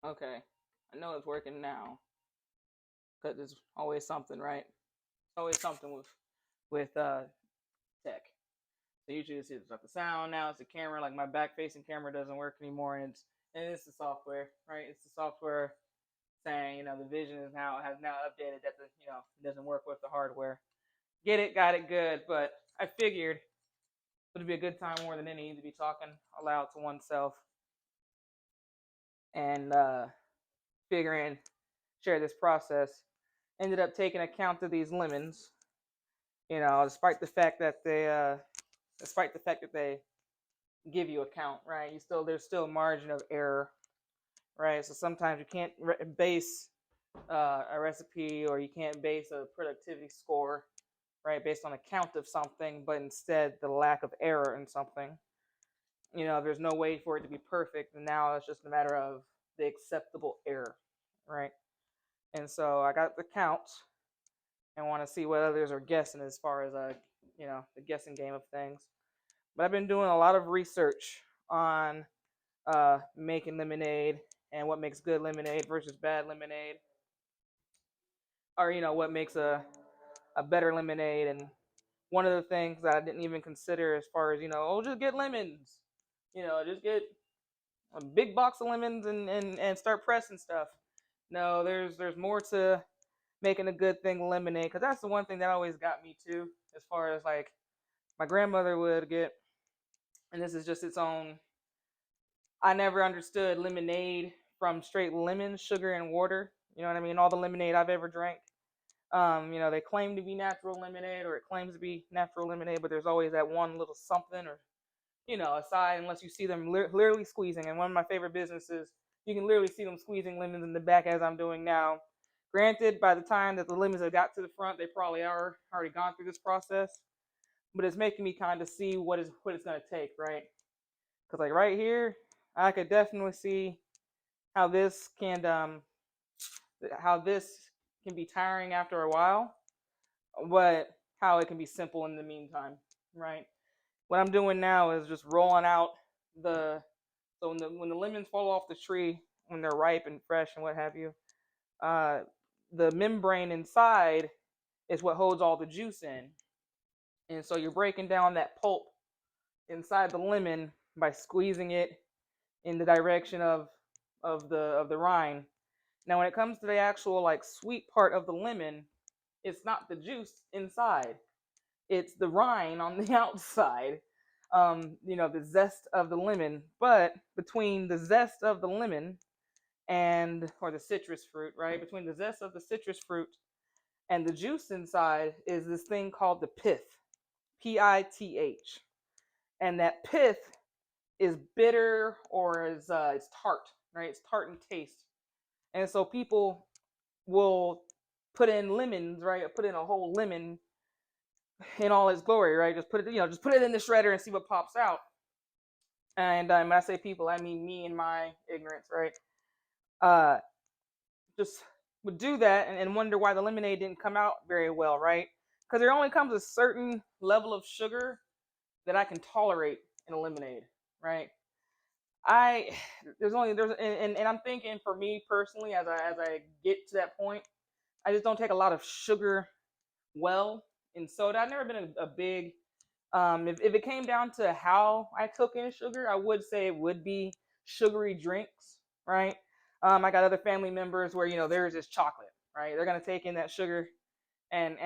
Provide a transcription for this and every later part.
Okay, I know it's working now because there's always something, right? Always something with tech. So usually it's like the sound. Now it's the camera. Like my back facing camera doesn't work anymore, and it's the software, right? It's the software saying the vision is now has now updated that it doesn't work with the hardware. Get it, got it, good. But I figured it would be a good time more than any to be talking aloud to oneself and figuring share this process. Ended up taking account of these lemons, despite the fact that they give you a count, right? There's still a margin of error, right? So sometimes you can't base a recipe, or you can't base a productivity score, right, based on a count of something, but instead the lack of error in something. There's no way for it to be perfect, and now it's just a matter of the acceptable error, right? And so I got the counts and want to see what others are guessing as far as the guessing game of things. But I've been doing a lot of research on making lemonade and what makes good lemonade versus bad lemonade, or what makes a better lemonade. And one of the things that I didn't even consider as far as just get lemons, just get a big box of lemons and start pressing stuff. No, there's more to making a good thing lemonade, because that's the one thing that always got me too, as far as like my grandmother would get. And this is just its own. I never understood lemonade from straight lemon, sugar, and water. You know what I mean? All the lemonade I've ever drank, they claim to be natural lemonade, or it claims to be natural lemonade, but there's always that one little something, or aside, unless you see them literally squeezing. And one of my favorite businesses, you can literally see them squeezing lemons in the back as I'm doing now. Granted, by the time that the lemons have got to the front, they probably are already gone through this process. But it's making me kind of see what it's going to take, right? Because like right here, I could definitely see how this can um how this can be tiring after a while, but how it can be simple in the meantime, right? What I'm doing now is just rolling out the so when the lemons fall off the tree when they're ripe and fresh and what have you, uh, the membrane inside is what holds all the juice in, and so you're breaking down that pulp inside the lemon by squeezing it in the direction of the rind. Now, when it comes to the actual like sweet part of the lemon, it's not the juice inside; it's the rind on the outside. The zest of the lemon. But between the zest of the lemon or the citrus fruit, right? Between the zest of the citrus fruit and the juice inside is this thing called the pith, pith, and that pith is bitter, or it's tart, right? It's tart in taste, and so people will put in lemons, right? Put in a whole lemon in all its glory, right? Just put it in the shredder and see what pops out. And when I say people, I mean me and my ignorance, right? Uh, just would do that and wonder why the lemonade didn't come out very well, right? Because there only comes a certain level of sugar that I can tolerate in a lemonade, right? I there's and I'm thinking, for me personally, as I get to that point, I just don't take a lot of sugar well in soda. I've never been a big if it came down to how I took in sugar, I would say it would be sugary drinks, right? I got other family members where theirs is chocolate, right? They're gonna take in that sugar and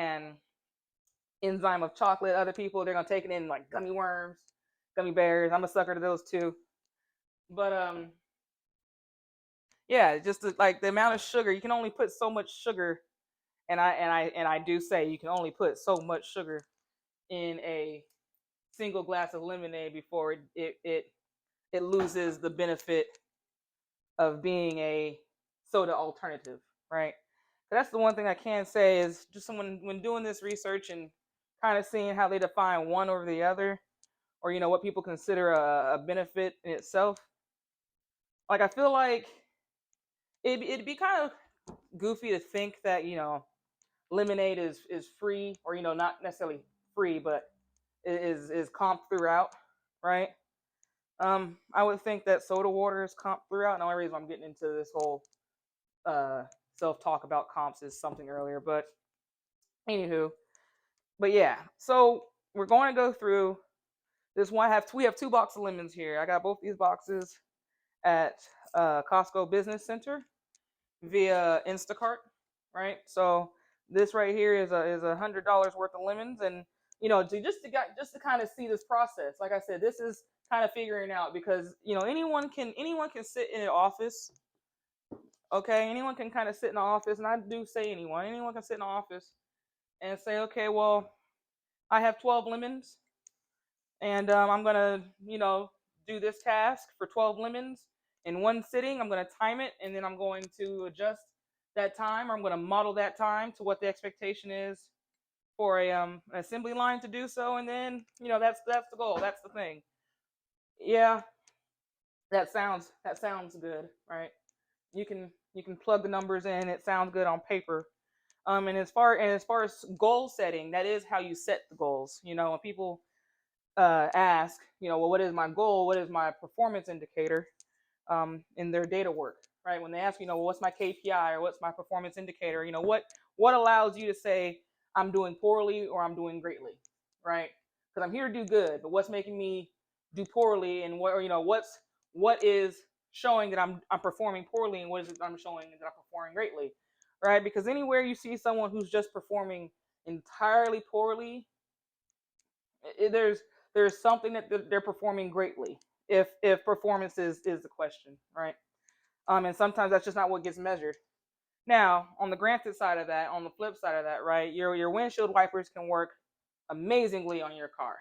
enzyme of chocolate. Other people, they're gonna take it in like gummy worms, gummy bears. I'm a sucker to those too. But yeah, just like the amount of sugar, you can only put so much sugar, and I do say you can only put so much sugar in a single glass of lemonade before it loses the benefit of being a soda alternative, right? That's the one thing I can say is just someone when doing this research and kind of seeing how they define one over the other, or what people consider a benefit in itself. Like I feel like it'd be kind of goofy to think that lemonade is free, or not necessarily free, but is comped throughout, right? I would think that soda water is comp throughout. And the only reason I'm getting into this whole uh, self talk about comps is something earlier. But anywho, but yeah. So we're going to go through this one. We have 2 boxes of lemons here. I got both these boxes at Costco Business Center via Instacart, right? So this right here is $100 worth of lemons, and just to kind of see this process. Like I said, this is kind of figuring out because anyone can sit in an office. Okay, anyone can kind of sit in an office, and I do say anyone can sit in an office and say, okay, well, I have 12 lemons, and I'm gonna do this task for 12 lemons in one sitting. I'm gonna time it, and then I'm going to adjust that time, or I'm gonna model that time to what the expectation is for an assembly line to do so, and then that's the goal. That's the thing. Yeah, that sounds good, right? You can plug the numbers in. It sounds good on paper. And as far as goal setting, that is how you set the goals. When people ask, well, what is my goal? What is my performance indicator in their data work, right? When they ask, well, what's my KPI or what's my performance indicator? What allows you to say I'm doing poorly or I'm doing greatly, right? Because I'm here to do good, but what's making me do poorly, and what is showing that I'm performing poorly, and what is it I'm showing that I'm performing greatly, right? Because anywhere you see someone who's just performing entirely poorly, there's something that they're performing greatly, if performance is the question, right? And sometimes that's just not what gets measured. Now, on the granted side of that, on the flip side of that, right, your windshield wipers can work amazingly on your car,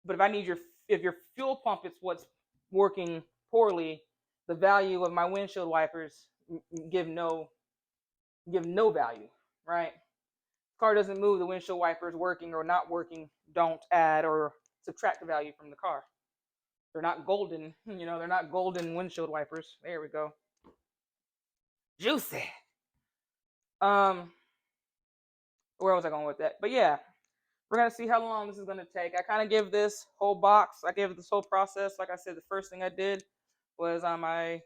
but if your fuel pump is what's working poorly, the value of my windshield wipers give no value, right? Car doesn't move, the windshield wipers working or not working don't add or subtract the value from the car. They're not golden, they're not golden windshield wipers. There we go. Juicy. Um, where was I going with that? But yeah, we're gonna see how long this is gonna take. I kind of give this whole box, I gave this whole process. Like I said, the first thing I did was I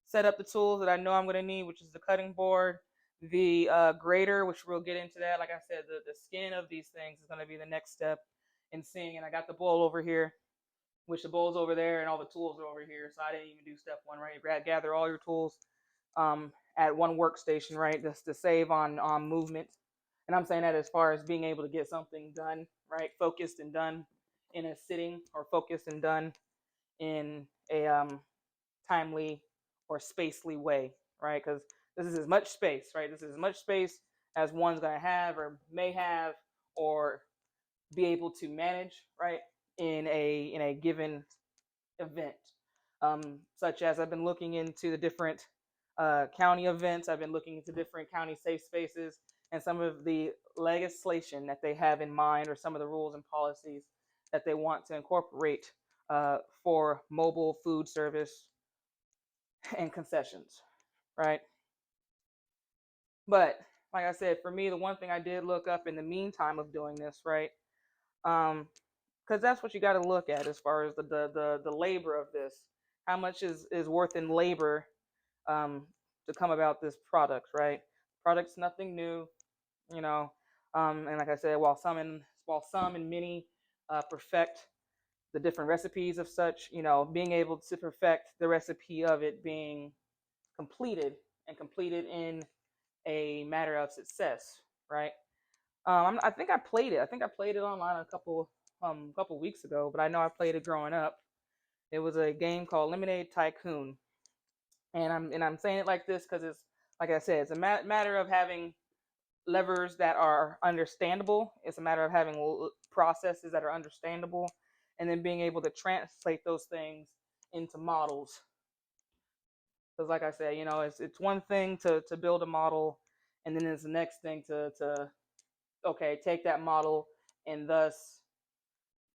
set up the tools that I know I'm gonna need, which is the cutting board, the grater, which we'll get into that. Like I said, the skin of these things is gonna be the next step in seeing. And I got the bowl over here, which the bowl's over there, and all the tools are over here. So I didn't even do step one, right? You gather all your tools at one workstation, right? Just to save on movement. And I'm saying that as far as being able to get something done, right? Focused and done in a sitting, or focused and done in a timely or spacely way, right? Because this is as much space, right? This is as much space as one's going to have or may have or be able to manage, right? In a given event, such as I've been looking into the different county events. I've been looking into different county safe spaces and some of the legislation that they have in mind, or some of the rules and policies that they want to incorporate for mobile food service and concessions, right? But like I said, for me, the one thing I did look up in the meantime of doing this, right? Because that's what you got to look at as far as the labor of this. How much is worth in labor to come about this product, right? Product's nothing new, you know. And like I said, while some and many perfect the different recipes of such, being able to perfect the recipe of it being completed, and completed in a matter of success, right? I think I played it. I think I played it online a couple weeks ago, but I know I played it growing up. It was a game called Lemonade Tycoon, and I'm saying it like this because it's, like I said, it's a matter of having levers that are understandable. It's a matter of having processes that are understandable, and then being able to translate those things into models. Because, like I said, it's one thing to build a model, and then it's the next thing to okay, take that model and thus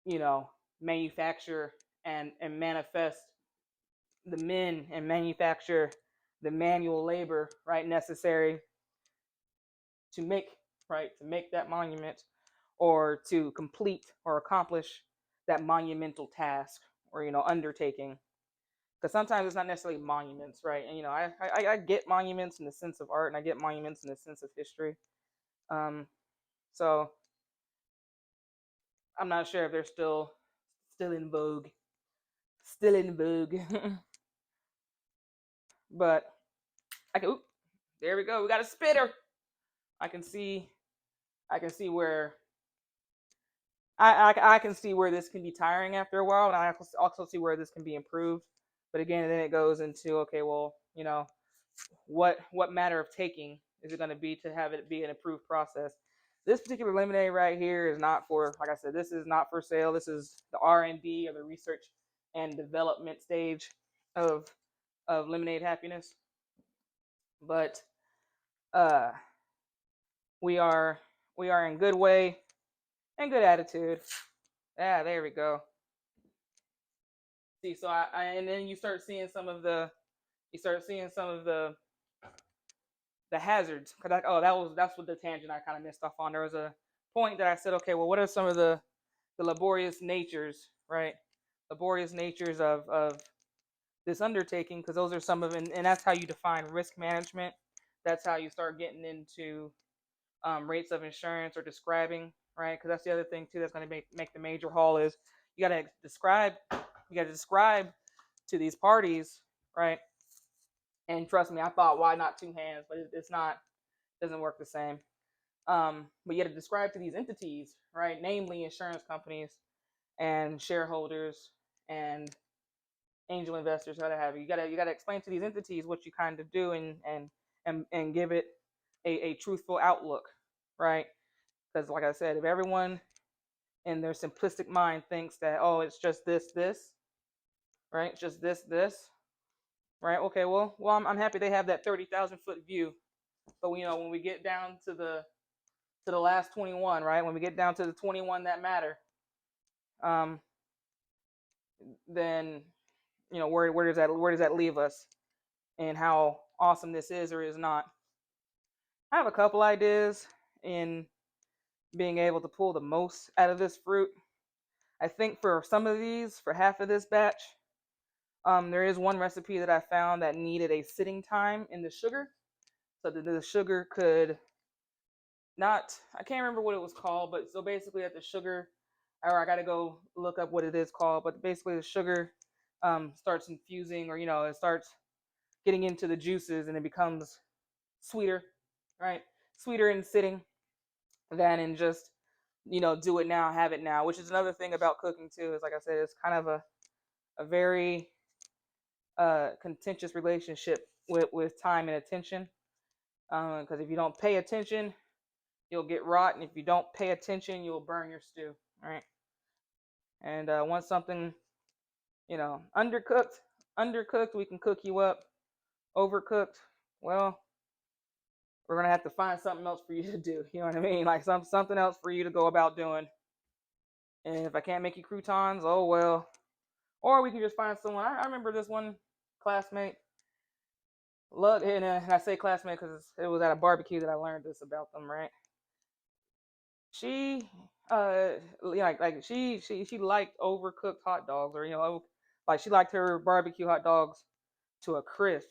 you know manufacture and manifest the men and manufacture the manual labor, right, necessary to make that monument, or to complete or accomplish that monumental task, or undertaking. Because sometimes it's not necessarily monuments, right? And I get monuments in the sense of art, and I get monuments in the sense of history. Um, so I'm not sure if they're still in vogue, still in vogue. But I can. Oop, there we go. We got a spitter. I can see. I can see where. I can see where this can be tiring after a while, and I also see where this can be improved. But again, then it goes into, okay, well, what matter of taking is it going to be to have it be an approved process? This particular lemonade right here is not for, like I said, this is not for sale. This is the R&D, or the research and development stage of lemonade happiness. But uh, we are in good way and good attitude. Yeah, there we go. See, so and then you start seeing some of the hazards. That's what the tangent I kind of missed off on. There was a point that I said, okay, well, what are some of the laborious natures, right? Laborious natures of this undertaking, because those are some of, and that's how you define risk management. That's how you start getting into rates of insurance, or describing, right? Because that's the other thing too that's going to make the major haul is you got to describe to these parties, right? And trust me, I thought, why not two hands? But it's not, doesn't work the same. But you got to describe to these entities, right? Namely, insurance companies and shareholders and angel investors, how to have you. You gotta explain to these entities what you kind of do, and give it a truthful outlook, right? Because like I said, if everyone in their simplistic mind thinks that, oh, it's just this, right? It's just this, right? Okay, well, I'm happy they have that 30,000-foot view, but when we get down to the last 21, right? When we get down to the 21 that matter, then where does that leave us, and how awesome this is or is not. I have a couple ideas in being able to pull the most out of this fruit. I think for some of these, for half of this batch, there is one recipe that I found that needed a sitting time in the sugar, so that the sugar could not, I can't remember what it was called, but so basically that the sugar, or I got to go look up what it is called, but basically the sugar starts infusing, or it starts getting into the juices, and it becomes sweeter, right? Sweeter in sitting than in just do it now, have it now. Which is another thing about cooking too. Is, like I said, it's kind of a very contentious relationship with time and attention. Because if you don't pay attention, you'll get rot, and if you don't pay attention, you'll burn your stew, right? And once something undercooked, we can cook you up. Overcooked, well, we're gonna have to find something else for you to do. You know what I mean? Like something else for you to go about doing. And if I can't make you croutons, oh well. Or we can just find someone. I remember this one classmate. Look, and I say classmate because it was at a barbecue that I learned this about them. Right? She, like she liked overcooked hot dogs, or like she liked her barbecue hot dogs to a crisp.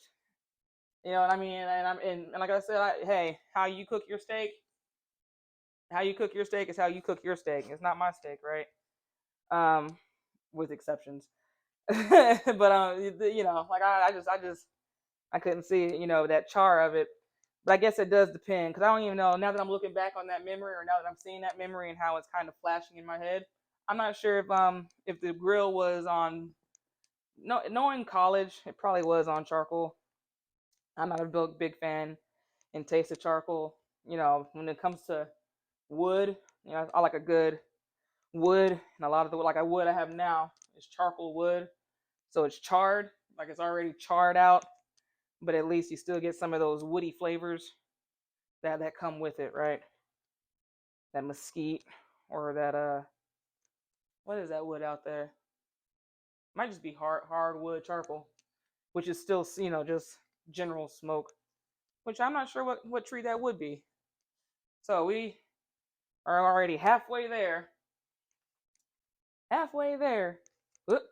You know what I mean? And like I said, hey, how you cook your steak is how you cook your steak. It's not my steak, right? With exceptions. But like I couldn't see that char of it. But I guess it does depend, because I don't even know, now that I'm looking back on that memory, or now that I'm seeing that memory and how it's kind of flashing in my head. I'm not sure if the grill was on, no, knowing college, it probably was on charcoal. I'm not a big fan and taste of charcoal. When it comes to wood, I like a good wood, and a lot of the like wood I have now is charcoal wood, so it's charred, like it's already charred out, but at least you still get some of those woody flavors that come with it, right? That mesquite, or that what is that wood out there? Might just be hardwood charcoal, which is still just general smoke, which I'm not sure what tree that would be. So we are already halfway there. Halfway there. Oop.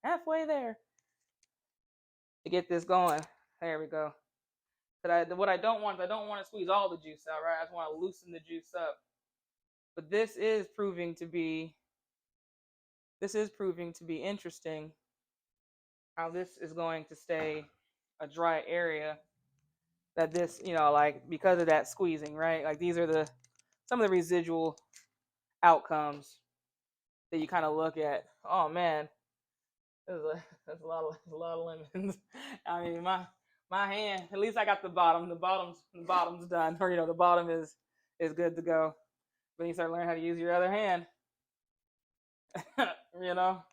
halfway there to get this going. There we go. But what I don't want is I don't want to squeeze all the juice out, right? I just want to loosen the juice up. But this is proving to be interesting. How this is going to stay a dry area. That this, like because of that squeezing, right? Like these are some of the residual outcomes that you kind of look at. Oh man, there's a lot of lemons. I mean, my hand. At least I got the bottom. The bottom's done, or the bottom is good to go. But you start learning how to use your other hand. you know,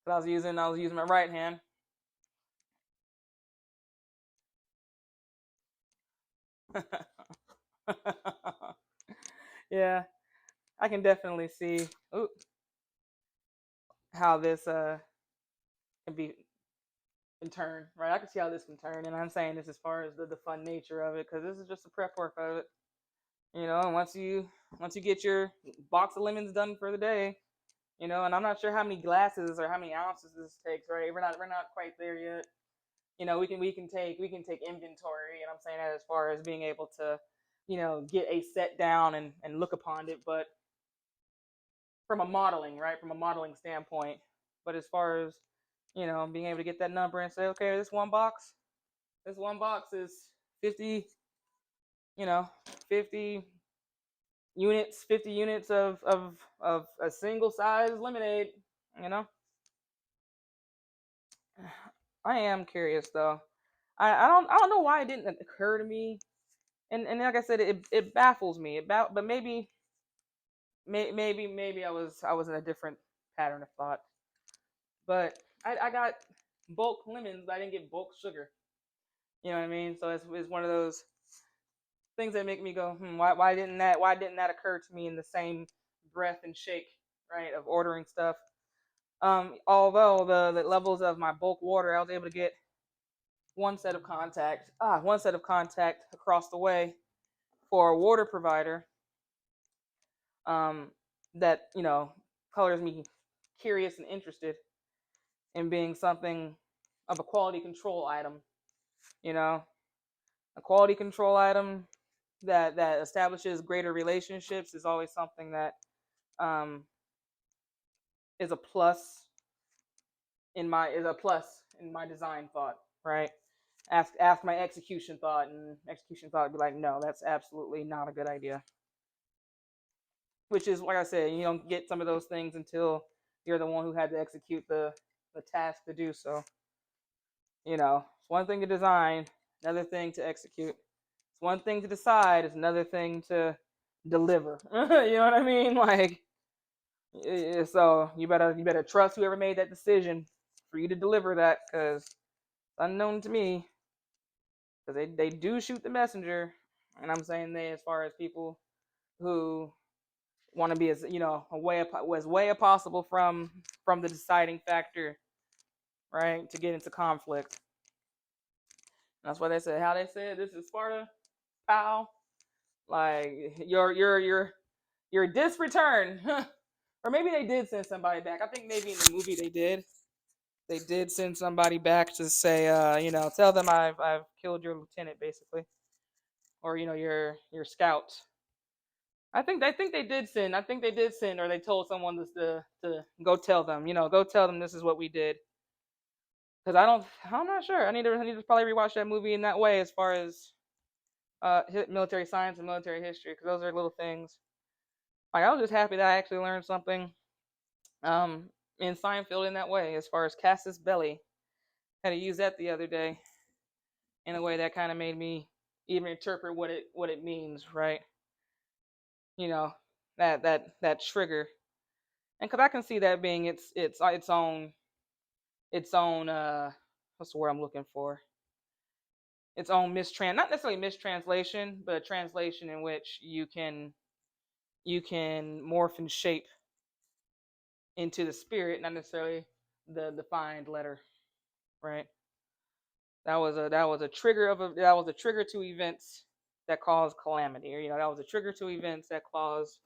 I was using my right hand. Yeah, I can definitely see how this can be can turn, right? I can see how this can turn, and I'm saying this as far as the fun nature of it, because this is just the prep work of it. And once you get your box of lemons done for the day, and I'm not sure how many glasses or how many ounces this takes, right? We're not quite there yet. We can take inventory, and I'm saying that as far as being able to, get a set down and look upon it, but from a modeling, right? From a modeling standpoint. But as far as, being able to get that number and say, okay, this one box is 50, 50 50 units of a single size lemonade, you know. I am curious though. I don't know why it didn't occur to me, and like I said, it baffles me. But maybe I was in a different pattern of thought. But I got bulk lemons, but I didn't get bulk sugar. You know what I mean? So it's one of those things that make me go, why didn't that occur to me in the same breath and shake, right, of ordering stuff. Although the levels of my bulk water, I was able to get one set of contact across the way for a water provider, um, that colors me curious and interested in being something of a quality control item. You know, a quality control item that establishes greater relationships is always something that um, is a plus in my design thought, right? Ask my execution thought, and execution thought would be like, no, that's absolutely not a good idea. Which is, like I said, you don't get some of those things until you're the one who had to execute the task to do so. It's one thing to design, another thing to execute. It's one thing to decide, it's another thing to deliver. You know what I mean? Like, so you better trust whoever made that decision for you to deliver that, because it's unknown to me, because they do shoot the messenger, and I'm saying they as far as people who want to be as as way as possible from the deciding factor, right, to get into conflict. That's why they said how they said this is Sparta, pal. Like your disc return, or maybe they did send somebody back. I think maybe in the movie they did. They did send somebody back to say, tell them I've killed your lieutenant, basically, or your scout. I think they did send. I think they did send, or they told someone to go tell them. Go tell them this is what we did. Because I'm not sure. I need to probably rewatch that movie in that way, as far as military science and military history, because those are little things. Like, I was just happy that I actually learned something um, in Seinfeld in that way, as far as Casus Belli. Had to use that the other day in a way that kind of made me even interpret what it means, right? You know, that trigger, and because I can see that being its own what's the word I'm looking for? Its own not necessarily mistranslation, but a translation in which you can morph and shape into the spirit, not necessarily the defined letter, right? That was a trigger to events that cause calamity, or that was a trigger to events that cause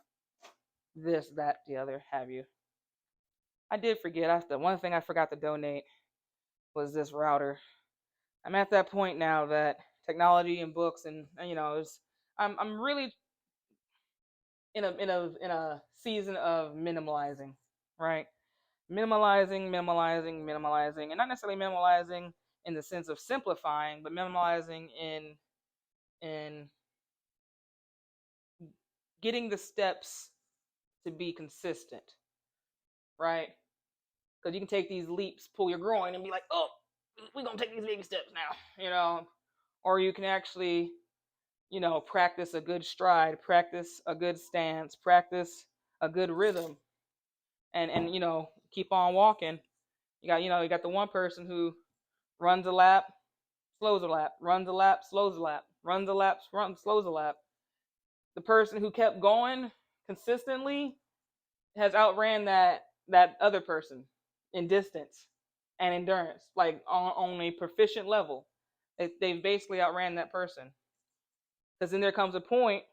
this, that, the other, have you. I did forget. The one thing I forgot to donate was this router. I'm at that point now that technology and books and I'm really in a season of minimalizing, right? Minimalizing, and not necessarily minimalizing in the sense of simplifying, but minimalizing in getting the steps to be consistent, right? Because you can take these leaps, pull your groin, and be like, oh, we're gonna take these baby steps now, or you can actually, practice a good stride, practice a good stance, practice a good rhythm, and keep on walking. You got the one person who runs a lap, slows a lap, runs a lap, slows a lap, runs a lap, slows a lap. The person who kept going consistently has outran that other person in distance and endurance, like on a proficient level. They've basically outran that person. Because then there comes a point,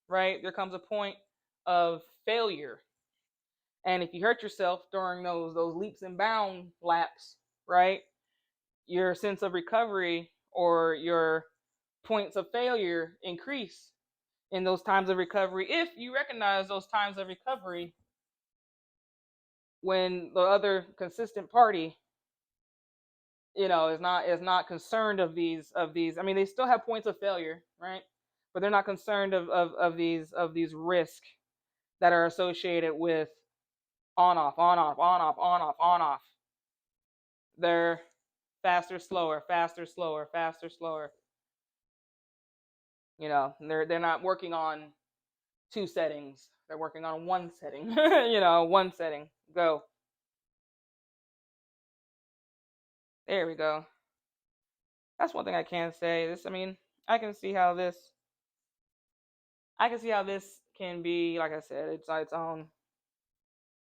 right? There comes a point of failure, and if you hurt yourself during those leaps and bound laps, right? Your sense of recovery or your points of failure increase in those times of recovery if you recognize those times of recovery when the other consistent party is not concerned of these. I mean, they still have points of failure, right? But they're not concerned of these risks that are associated with on off on off on off on off on off. They're faster slower faster slower faster slower. They're not working on two settings. They're working on one setting. One setting. Go. There we go. That's one thing I can say. I mean, I can see how this. I can see how this can be. Like I said, it's its own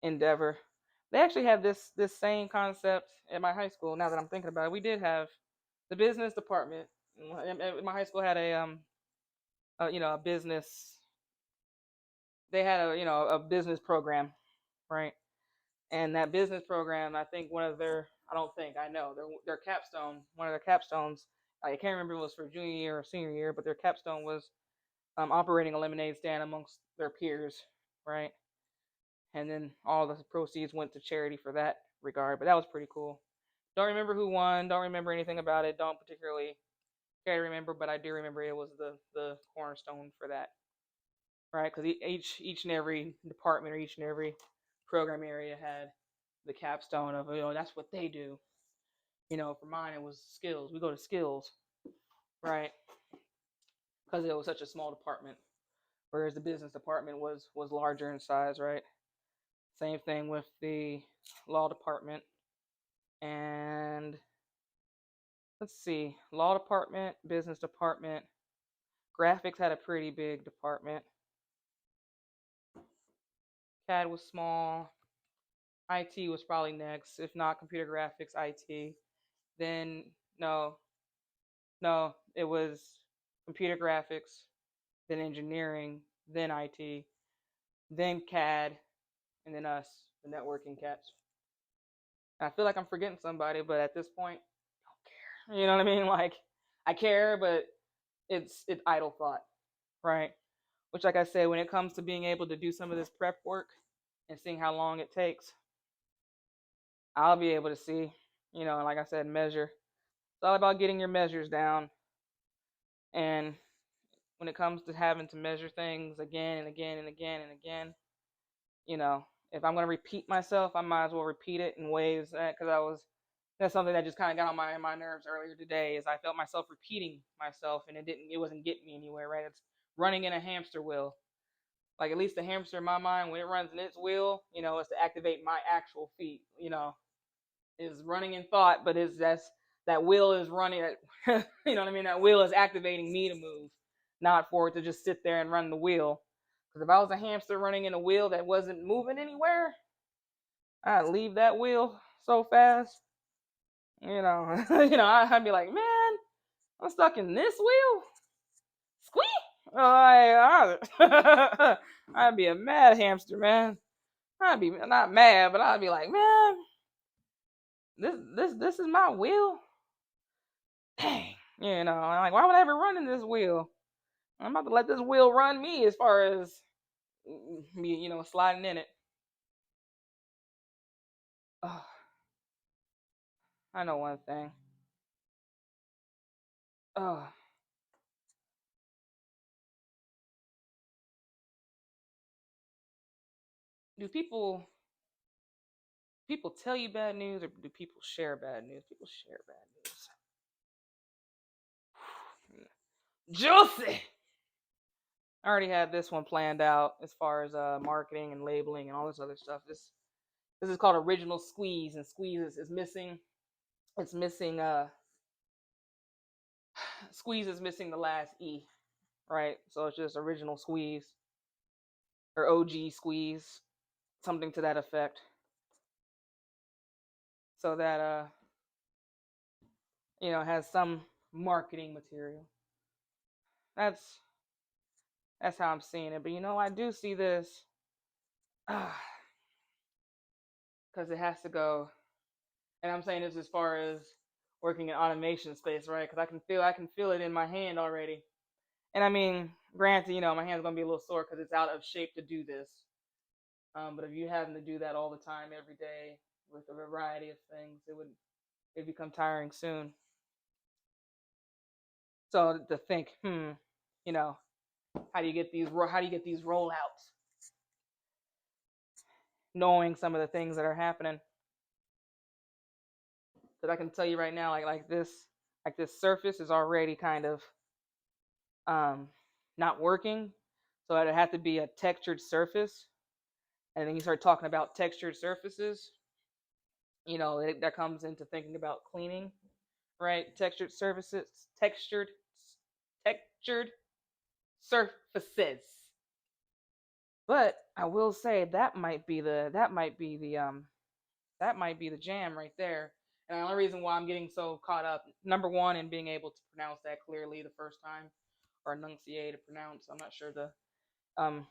endeavor. They actually had this same concept at my high school. Now that I'm thinking about it, we did have the business department. My high school had a business. They had a business program, right? And that business program, I think one of their, I don't think, I know, their capstone, one of their capstones, I can't remember if it was for junior year or senior year, but their capstone was operating a lemonade stand amongst their peers, right? And then all the proceeds went to charity for that regard, but that was pretty cool. Don't remember who won, don't remember anything about it, don't particularly care to remember, but I do remember it was the cornerstone for that, right? Because each and every department or each and every program area had the capstone of that's what they do. For mine it was skills. We go to skills, right? Because it was such a small department, whereas the business department was larger in size, right? Same thing with the law department, and let's see, law department, business department, graphics had a pretty big department. CAD was small. IT was probably next, if not computer graphics, IT. Then no, it was computer graphics, then engineering, then IT, then CAD, and then us, the networking cats. And I feel like I'm forgetting somebody, but at this point, I don't care. You know what I mean? Like, I care, but it's idle thought, right? Which, like I said, when it comes to being able to do some of this prep work and seeing how long it takes, I'll be able to see, like I said, measure. It's all about getting your measures down. And when it comes to having to measure things again and again and again and again, if I'm going to repeat myself, I might as well repeat it in ways because that's something that just kind of got on my nerves earlier today is I felt myself repeating myself and it wasn't getting me anywhere, right? It's running in a hamster wheel. Like at least the hamster in my mind, when it runs in its wheel, is to activate my actual feet, is running in thought, but that wheel is running, you know what I mean? That wheel is activating me to move, not for it to just sit there and run the wheel. Because if I was a hamster running in a wheel that wasn't moving anywhere, I'd leave that wheel so fast. I'd be like, man, I'm stuck in this wheel. Squeak! I'd be a mad hamster, man. I'd be not mad, but I'd be like, man, this is my wheel. Dang, I'm like, why would I ever run in this wheel? I'm about to let this wheel run me as far as me, sliding in it. Oh, I know one thing. Oh, do people tell you bad news or do people share bad news? People share bad news. Juicy. I already had this one planned out as far as marketing and labeling and all this other stuff. This is called original squeeze, and squeeze is missing. It's missing. Squeeze is missing the last e, right? So it's just original squeeze or OG squeeze, something to that effect. So that has some marketing material. That's how I'm seeing it. But I do see this because it has to go. And I'm saying this as far as working in automation space, right? Because I can feel it in my hand already. And I mean, granted, my hand's gonna be a little sore because it's out of shape to do this. But if you having to do that all the time, every day, with a variety of things, it become tiring soon. So to think, you know, how do you get these rollouts, knowing some of the things that are happening? Because I can tell you right now, like this surface is already kind of um, not working. So it had to be a textured surface. And then you start talking about textured surfaces, that comes into thinking about cleaning, right? Textured surfaces. But I will say that might be the jam right there. And the only reason why I'm getting so caught up, number one, in being able to pronounce that clearly the first time, or enunciate to pronounce. I'm not sure the um,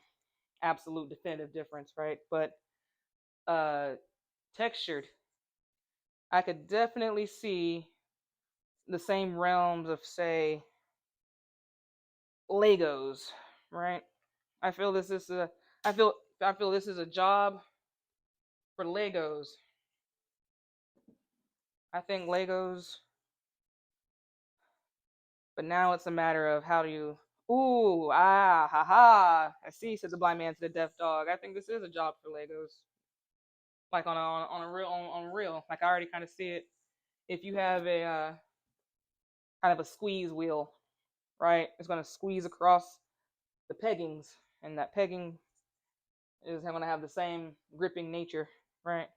absolute definitive difference, right? But uh, textured, I could definitely see the same realms of, say, Legos, right? I feel this is a, I feel this is a job for Legos. I think Legos, but now it's a matter of how do you. Ooh, ha ha! I see, says the blind man to the deaf dog. I think this is a job for Legos, like on a real. Like I already kind of see it. If you have a kind of a squeeze wheel, right? It's going to squeeze across the peggings, and that pegging is going to have the same gripping nature, right?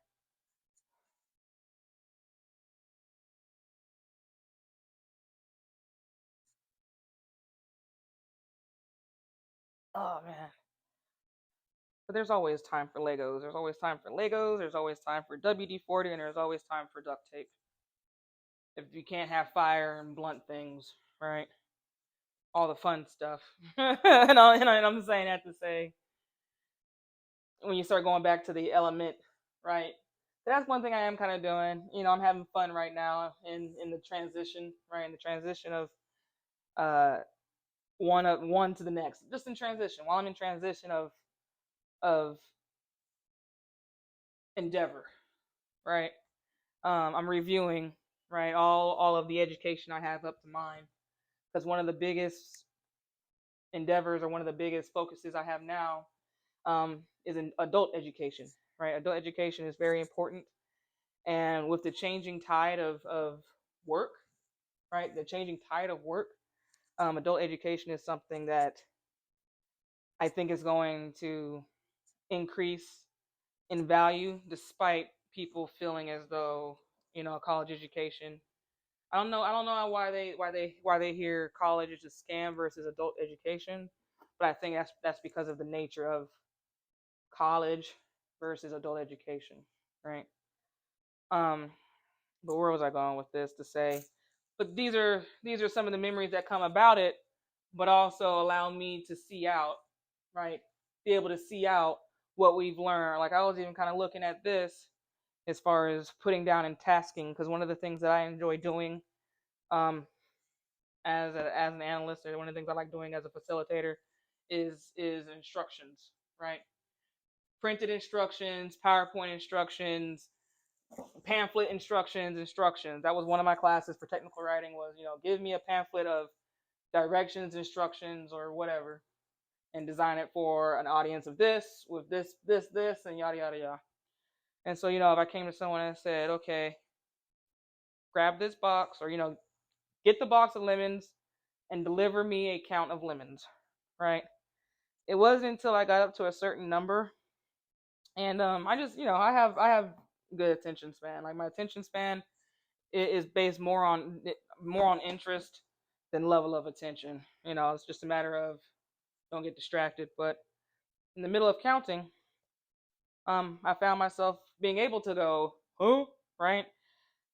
Oh man. But there's always time for Legos. There's always time for Legos. There's always time for WD-40, and there's always time for duct tape. If you can't have fire and blunt things, right? All the fun stuff. and I'm saying that to say, when you start going back to the element, right? That's one thing I am kind of doing. I'm having fun right now in the transition, right? In the transition of uh one to the next, just in transition. While I'm in transition of endeavor, right? I'm reviewing, right, all of the education I have up to mine, because one of the biggest endeavors or one of the biggest focuses I have now is in adult education, right? Adult education is very important, and with the changing tide of work, right? The changing tide of work, adult education is something that I think is going to increase in value, despite people feeling as though college education. I don't know why they hear college is a scam versus adult education, but I think that's because of the nature of college versus adult education, right? Um, but where was I going with this to say? But these are some of the memories that come about it, but also allow me to see out, right? Be able to see out what we've learned. Like I was even kind of looking at this as far as putting down and tasking, because one of the things that I enjoy doing um, as an analyst, or one of the things I like doing as a facilitator, is instructions, right? Printed instructions, PowerPoint instructions, pamphlet instructions. That was one of my classes for technical writing. Was give me a pamphlet of directions, instructions, or whatever, and design it for an audience of this with this, and yada yada yada. And so if I came to someone and said, okay, grab this box, or get the box of lemons and deliver me a count of lemons, right? It wasn't until I got up to a certain number, and I just I have good attention span. Like my attention span is based more on interest than level of attention. It's just a matter of don't get distracted. But in the middle of counting, I found myself being able to go, huh, right,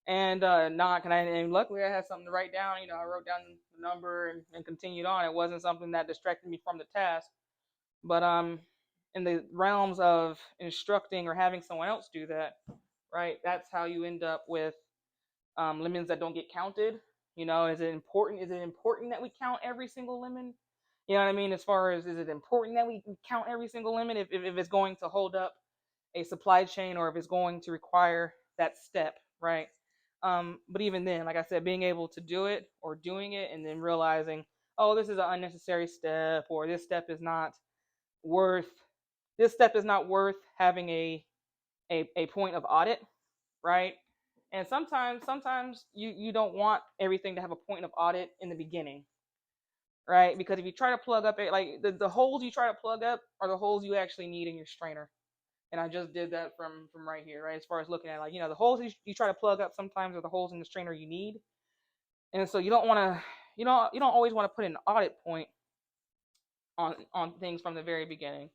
and not. And luckily I had something to write down. I wrote down the number and continued on. It wasn't something that distracted me from the task. But in the realms of instructing or having someone else do that, right? That's how you end up with lemons that don't get counted. Is it important? Is it important that we count every single lemon? You know what I mean? As far as, is it important that we count every single lemon if it's going to hold up a supply chain, or if it's going to require that step, right? But even then, like I said, being able to do it, or doing it and then realizing, oh, this is an unnecessary step, or worth this step is not worth having a point of audit, right? And sometimes you don't want everything to have a point of audit in the beginning, right? Because if you try to plug up it, like the holes you try to plug up are the holes you actually need in your strainer. And I just did that from right here, right? As far as looking at, like, the holes you try to plug up sometimes are the holes in the strainer you need. And so you don't want to, you don't always want to put an audit point on things from the very beginning,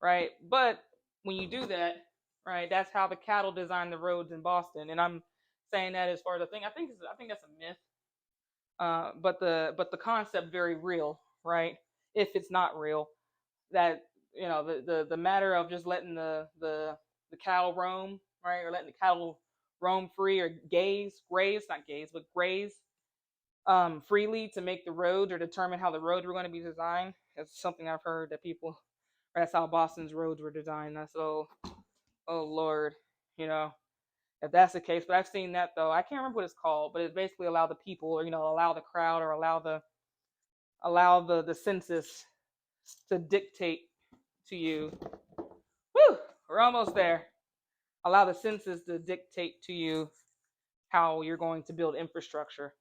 right? But when you do that, right, that's how the cattle designed the roads in Boston. And I'm saying that as far as I think that's a myth. But the concept very real, right? If it's not real, that the matter of just letting the cattle roam, right, or letting the cattle roam free, or graze freely to make the roads, or determine how the roads were going to be designed. That's something I've heard that people. That's how Boston's roads were designed. That's oh Lord, you know if that's the case. But I've seen that though. I can't remember what it's called, but it's basically allow the people, or allow the crowd, or allow the census to dictate to you. Woo, we're almost there. Allow the census to dictate to you how you're going to build infrastructure.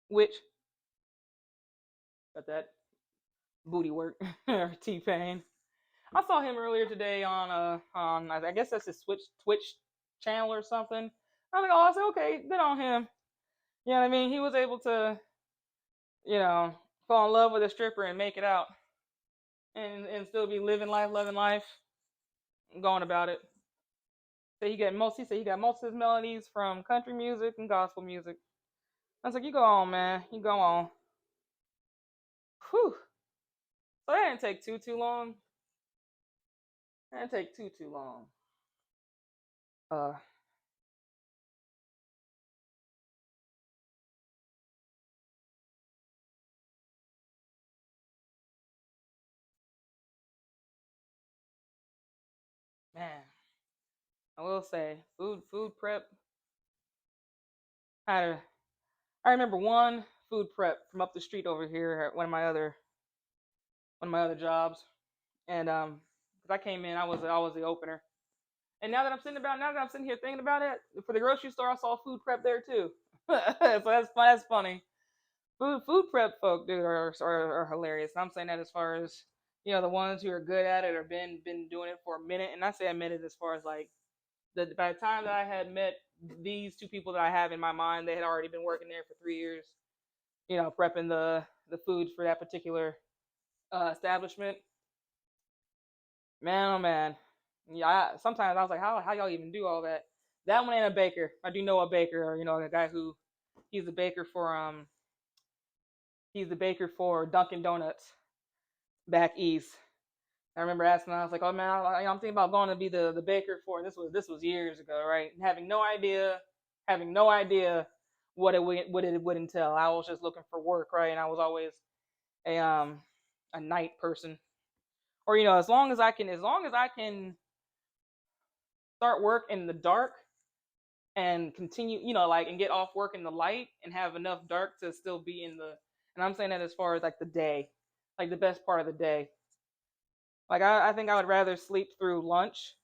Which, got that booty work or T-Pain. I saw him earlier today on I guess that's his Twitch channel or something. I was like, oh, I said, okay, good on him. You know what I mean? He was able to, you know, fall in love with a stripper and make it out, and still be living life, loving life, going about it. So he said he got most of his melodies from country music and gospel music. I was like, you go on, man, you go on. Whew. So that didn't take too long. That didn't take too long. Uh, Man, I will say, food prep. I had a, I remember one food prep from up the street over here at one of my other jobs, and because I came in, I was the opener. And now that I'm sitting here thinking about it, for the grocery store, I saw food prep there too. So that's funny. Food prep folk, dude, are hilarious. And I'm saying that as far as the ones who are good at it, or been doing it for a minute. And I say a minute as far as like by the time that I had met these two people that I have in my mind, they had already been working there for 3 years. Prepping the foods for that particular establishment. Man, oh man, yeah. Sometimes I was like, how y'all even do all that? That one ain't a baker. I do know a baker, or a guy who he's the baker for Dunkin' Donuts back east. I remember asking, I was like, "Oh man, I'm thinking about going to be the baker for." This was years ago, right? Having no idea what it would entail. I was just looking for work, right? And I was always a night person, or as long as I can start work in the dark and continue, like, and get off work in the light and have enough dark to still be in the. And I'm saying that as far as like the day, like the best part of the day. Like I think I would rather sleep through lunch.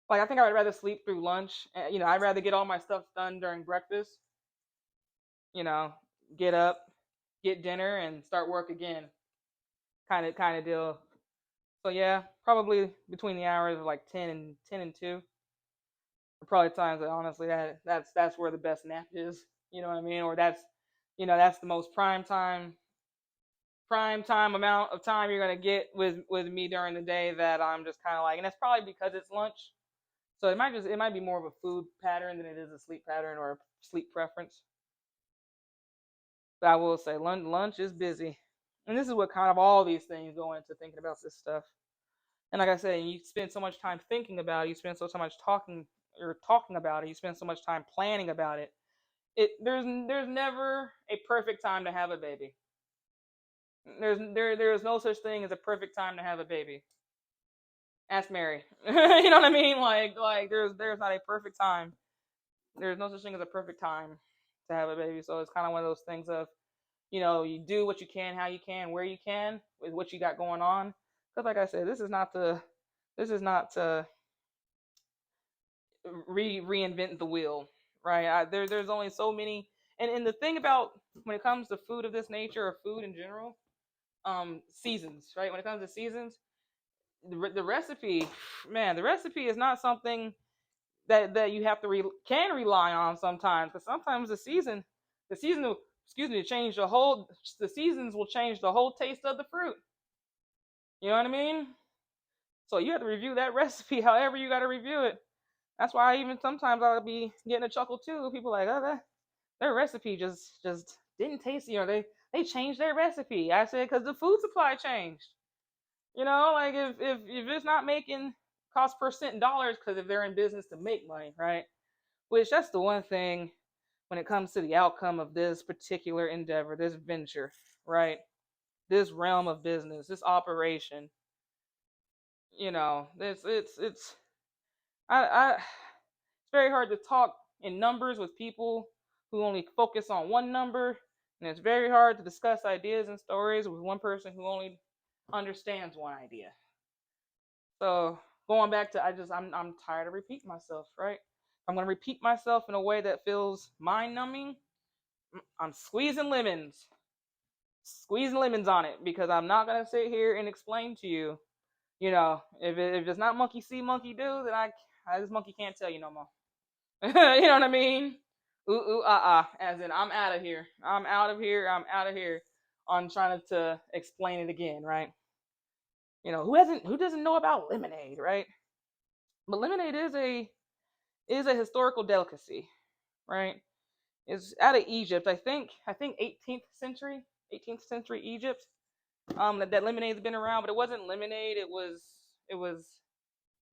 Like I think I would rather sleep through lunch. I'd rather get all my stuff done during breakfast. You know, get up, get dinner, and start work again. Kind of deal. So yeah, probably between the hours of like 10 and 2. Are probably times that honestly that's where the best nap is. You know what I mean? Or that's the most prime time amount of time you're gonna get with me during the day that I'm just kind of like, and that's probably because it's lunch. So it might be more of a food pattern than it is a sleep pattern or a sleep preference. But I will say lunch is busy, and this is what kind of all these things go into thinking about this stuff. And like I said, you spend so much time thinking about it, you spend so much talking about it, you spend so much time planning about it. There's never a perfect time to have a baby. There's no such thing as a perfect time to have a baby. Ask Mary. You know what I mean? Like there's not a perfect time. There's no such thing as a perfect time to have a baby. So it's kind of one of those things of, you do what you can, how you can, where you can, with what you got going on. Because like I said, this is not to reinvent the wheel, right? There's only so many, and the thing about when it comes to food of this nature or food in general, seasons, right? When it comes to seasons, the recipe, man, the recipe is not something that you have to can rely on sometimes, because sometimes the season will, excuse me, change the seasons will change the whole taste of the fruit. You know what I mean? So you have to review that recipe however you got to review it. That's why even sometimes I'll be getting a chuckle too. People like, oh, their recipe just didn't taste. They changed their recipe. I said because the food supply changed. Like if it's not making cost per cent dollars, because if they're in business to make money, right? Which that's the one thing when it comes to the outcome of this particular endeavor, this venture, right? This realm of business, this operation. This it's it's very hard to talk in numbers with people who only focus on one number, and it's very hard to discuss ideas and stories with one person who only understands one idea. So going back to, I'm tired of repeating myself, right? I'm gonna repeat myself in a way that feels mind numbing. I'm squeezing lemons on it, because I'm not gonna sit here and explain to you. If it's not monkey see, monkey do, then this monkey can't tell you no more. You know what I mean? Ooh, ooh, as in I'm out of here. I'm out of here. I'm out of here. On trying to explain it again, right? Who doesn't know about lemonade, right? But lemonade is a historical delicacy, right? It's out of Egypt. I think 18th century Egypt. That lemonade's been around, but it wasn't lemonade. It was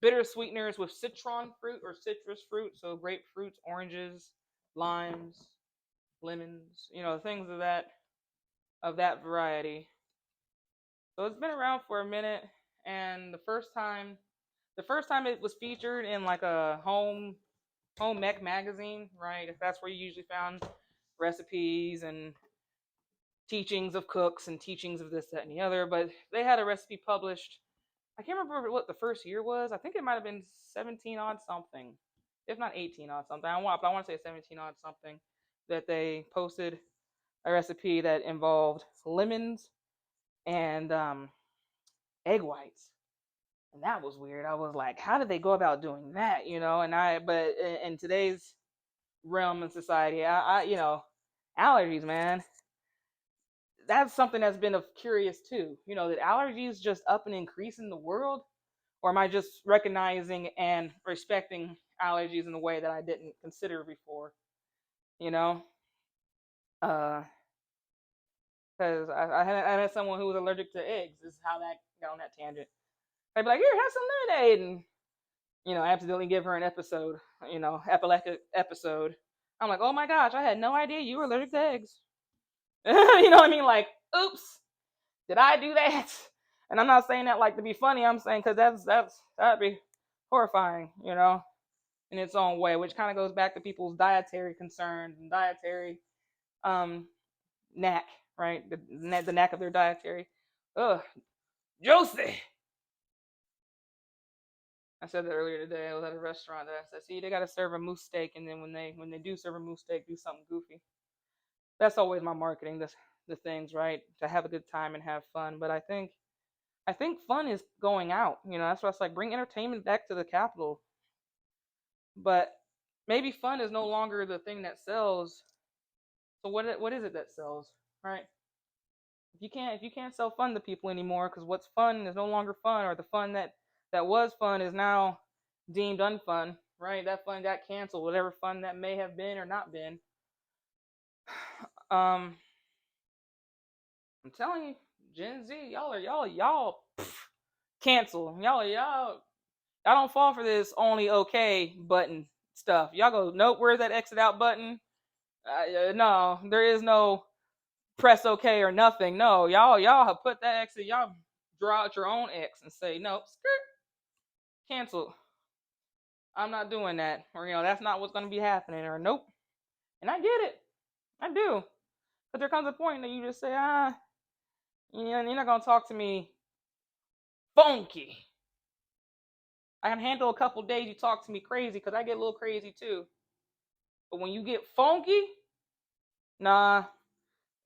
bitter sweeteners with citron fruit or citrus fruit, so grapefruits, oranges, limes, lemons, things of that variety. So it's been around for a minute, and the first time it was featured in like a home mech magazine, right? If that's where you usually found recipes and teachings of cooks and teachings of this, that, and the other. But they had a recipe published. I can't remember what the first year was. I think it might have been 17 odd something, if not 18 odd something. I want to say 17 odd something, that they posted a recipe that involved lemons and egg whites. And that was weird. I was like, how did they go about doing that? But in today's realm and society, allergies, man, that's something that's been of curious too. That allergies just up and increase in the world, or am I just recognizing and respecting allergies in a way that I didn't consider before? You know, uh, Because I had someone who was allergic to eggs. This is how that got on that tangent. I'd be like, here, have some lemonade, and I accidentally give her an episode, epileptic episode. I'm like, oh my gosh, I had no idea you were allergic to eggs. You know what I mean? Like, oops, did I do that? And I'm not saying that like to be funny. I'm saying because that'd be horrifying, in its own way, which kind of goes back to people's dietary concerns and dietary um knack, right? The knack of their dietary. Ugh, Josie. I said that earlier today. I was at a restaurant that I said, see, they gotta serve a moose steak, and then when they do serve a moose steak, do something goofy. That's always my marketing. The things, right? To have a good time and have fun. But I think fun is going out. That's why it's like bring entertainment back to the capital. But maybe fun is no longer the thing that sells. So what is it that sells, right? If you can't sell fun to people anymore, because what's fun is no longer fun, or the fun that was fun is now deemed unfun, right? That fun got canceled, whatever fun that may have been or not been. I'm telling you, Gen Z, y'all cancel. Y'all don't fall for this only okay button stuff. Y'all go, nope, where's that exit out button? No, there is no press okay or nothing. No, y'all have put that exit. Y'all draw out your own X and say nope, skirt, cancel. I'm not doing that, or that's not what's gonna be happening, or nope. And I get it, I do. But there comes a point that you just say, you're not gonna talk to me funky. I can handle a couple days you talk to me crazy because I get a little crazy too. But when you get funky, nah,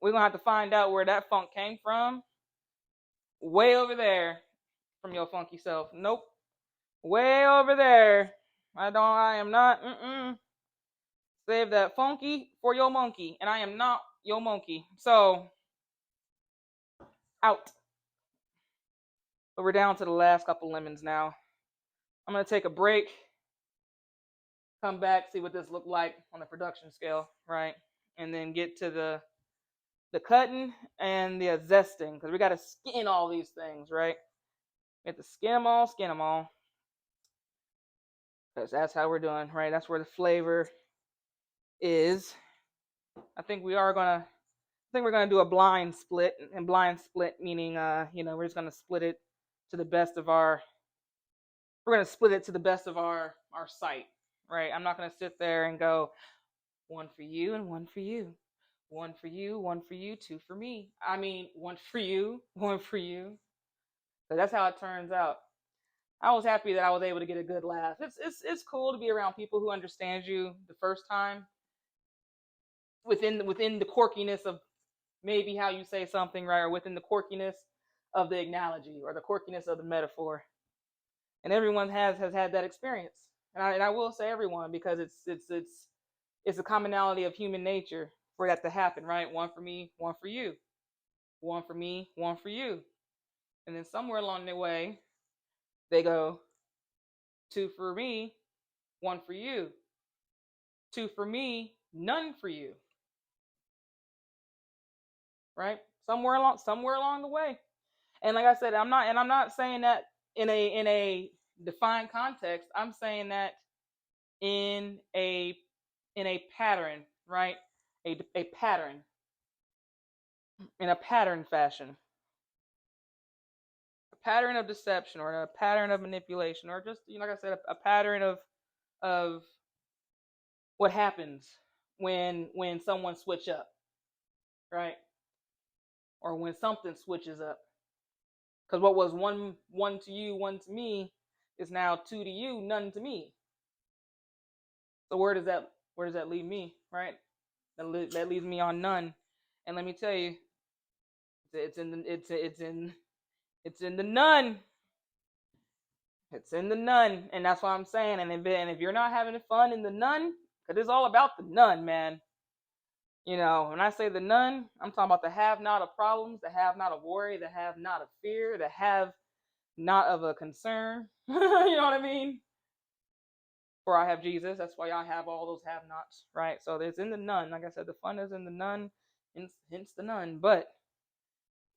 we're gonna have to find out where that funk came from. Way over there from your funky self. Nope. Way over there. I am not. Save that funky for your monkey. And I am not your monkey. So, out. But we're down to the last couple lemons now. I'm going to take a break. Come back, see what this looked like on the production scale, right? And then get to the cutting and the zesting. Because we got to skin all these things, right? We have to skin them all. Because that's how we're doing, right? That's where the flavor is. I think we're gonna do a blind split, and blind split meaning we're just gonna split it to the best of our sight, right? I'm not gonna sit there and go one for you and one for you, one for you, one for you, two for me. I mean, one for you, one for you. So that's how it turns out. I was happy that I was able to get a good laugh. It's cool to be around people who understand you the first time within the quirkiness of maybe how you say something, right, or within the quirkiness of the analogy or the quirkiness of the metaphor. And everyone has had that experience, and I will say everyone, because it's a commonality of human nature for that to happen, right? One for me, one for you, one for me, one for you, and then somewhere along the way, they go two for me, one for you, two for me, none for you, right? Somewhere along the way. And like I said, I'm not saying that in a defined context. I'm saying that in a pattern, right? A pattern, in a pattern fashion, a pattern of deception, or a pattern of manipulation, or just like I said, a pattern of what happens when someone switch up, right? Or when something switches up. Because what was one to you, one to me, is now two to you, none to me. So where does that leave me, right? That leaves me on none. And let me tell you, it's in the none. It's in the none, and that's what I'm saying. And if you're not having fun in the none, because it's all about the none, man. When I say the none, I'm talking about the have not of problems, the have not of worry, the have not of fear, the have not of a concern. You know what I mean? For I have Jesus. That's why I have all those have nots, right? So it's in the none. Like I said, the fun is in the none, hence the none. But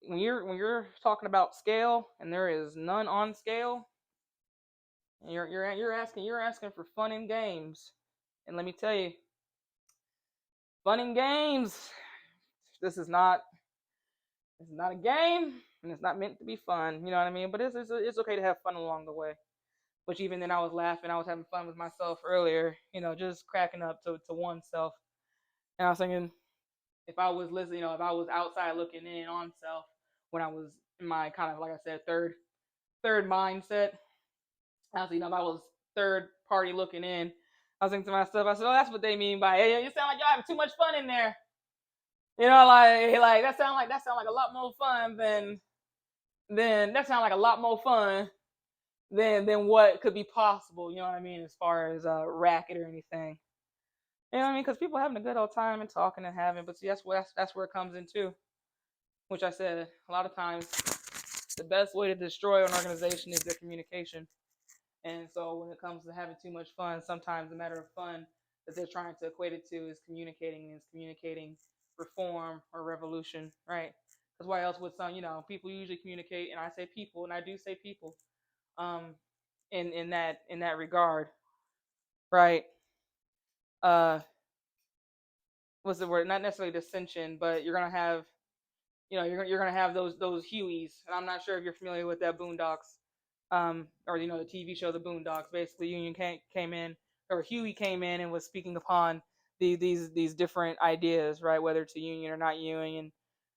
when you're talking about scale and there is none on scale, and you're asking for fun and games. And let me tell you, fun and games. This is not It's not a game, and it's not meant to be fun. You know what I mean? But it's okay to have fun along the way. Which even then I was laughing, I was having fun with myself earlier. Just cracking up to oneself. And I was thinking, if I was listening, if I was outside looking in on self when I was in my kind of, like I said, third mindset. I was, if I was third party looking in, I was thinking to myself, I said, "Oh, that's what they mean by, hey, you sound like y'all having too much fun in there." That sound like a lot more fun than what could be possible. You know what I mean, as far as racket or anything. You know what I mean? Because people having a good old time and talking and having, but see, that's where it comes in too. Which I said a lot of times, the best way to destroy an organization is their communication. And so when it comes to having too much fun, sometimes the matter of fun that they're trying to equate it to is communicating reform or revolution, right? Because why else would people usually communicate, and I say people, and I do say people, um, in that regard, right? Uh, what's the word? Not necessarily dissension, but you're gonna have, you're gonna have those Hueys, and I'm not sure if you're familiar with that Boondocks, or the TV show The Boondocks. Basically, Union came in, or Huey came in and was speaking upon these different ideas, right? Whether to union or not union,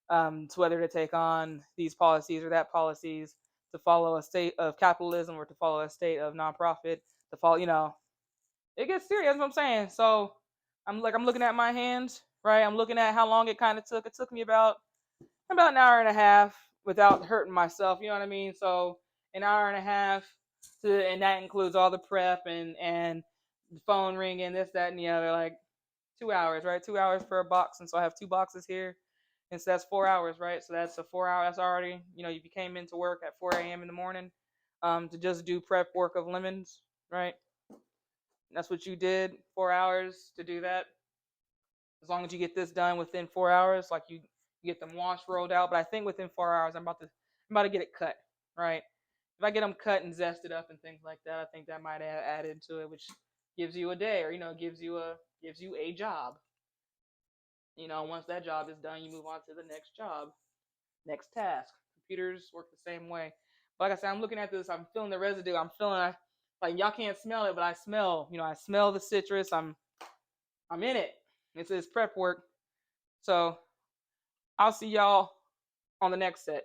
to whether to take on these policies or that policies, to follow a state of capitalism or to follow a state of nonprofit, to follow, it gets serious. That's what I'm saying. So I'm looking at my hands, right? I'm looking at how long it kind of took. It took me about an hour and a half without hurting myself. You know what I mean? So an hour and a half, and that includes all the prep and the phone ringing, this, that, and the other. Like 2 hours, right? 2 hours for a box, and so I have two boxes here, and so that's 4 hours, right? So that's a 4 hour. That's already, if you came into work at 4 a.m. in the morning, to just do prep work of lemons, right? That's what you did, 4 hours to do that. As long as you get this done within 4 hours, like you get them washed, rolled out. But I think within 4 hours, I'm about to get it cut, right? If I get them cut and zested up and things like that, I think that might add into it, which gives you a day, or gives you a job. Once that job is done, you move on to the next job, next task. Computers work the same way. But like I said, I'm looking at this. I'm feeling the residue. I'm feeling like y'all can't smell it, but I smell. I smell the citrus. I'm in it. It's prep work. So I'll see y'all on the next set.